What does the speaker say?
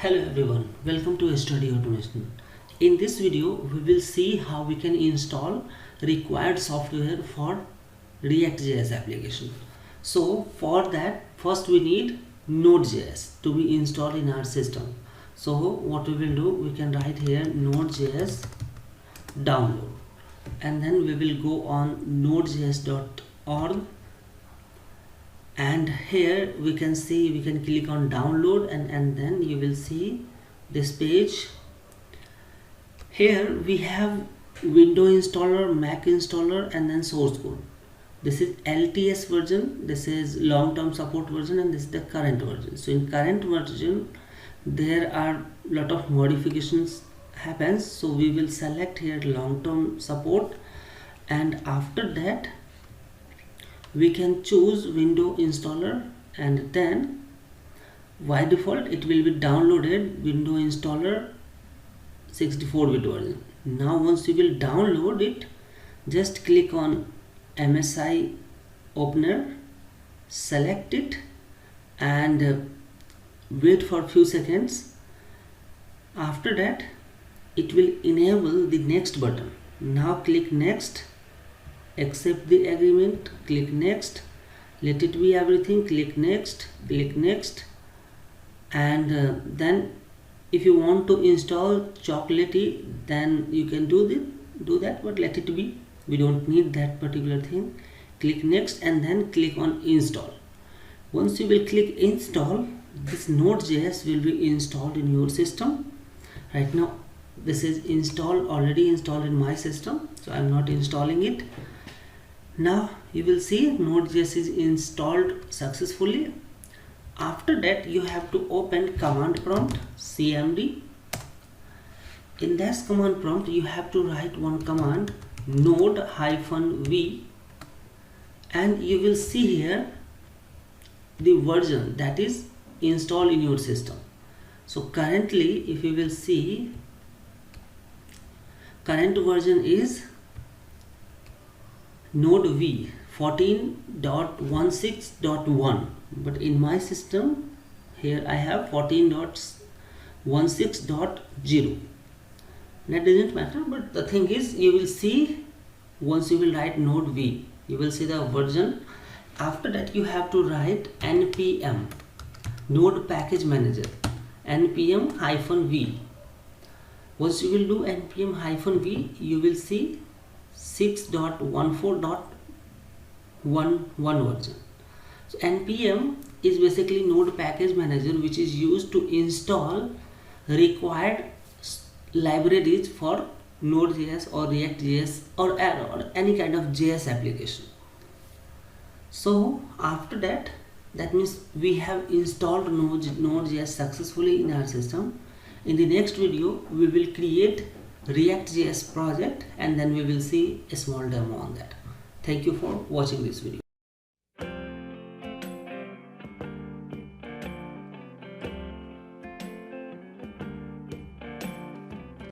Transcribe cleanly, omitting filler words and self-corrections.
Hello everyone, welcome to Study Automation. In this video, we will see how we can install required software for ReactJS application. So for that, first we need Node.js to be installed in our system. So what we will do, we can write here Node.js download, and then we will go on nodejs.org, and here we can see, we can click on download, and then you will see this page. Here we have window installer, Mac installer, and then source code. This is LTS version, this is long-term support version, and this is the current version. So in current version there are lot of modifications happens, so we will select here long-term support, and after that we can choose window installer, and then by default it will be downloaded window installer 64-bit version. Now once you will download it, just click on MSI opener, select it, and wait for a few seconds. After that it will enable the next button. Now click next, accept the agreement, click next, let it be everything, click next, and then if you want to install chocolatey, then you can do that, but let it be, we don't need that particular thing. Click next and then click on install. Once you will click install, this Node.js will be installed in your system. Right now this is already installed in my system, so I'm not installing it. Now you will see Node.js is installed successfully. After that you have to open command prompt, cmd. In this command prompt you have to write one command, node-v, and you will see here the version that is installed in your system. So currently, if you will see, current version is Node V 14.16.1, but in my system here I have 14.16.0. that doesn't matter, but the thing is, you will see once you will write Node V, you will see the version. After that you have to write npm node package manager, npm-v. Once you will do npm-v, you will see 6.14.11 version. So npm is basically node package manager, which is used to install required libraries for Node.js or ReactJS or any kind of JS application. So after that, that means we have installed Node.js successfully in our system. In the next video we will create ReactJS project, and then we will see a small demo on that. Thank you for watching this video.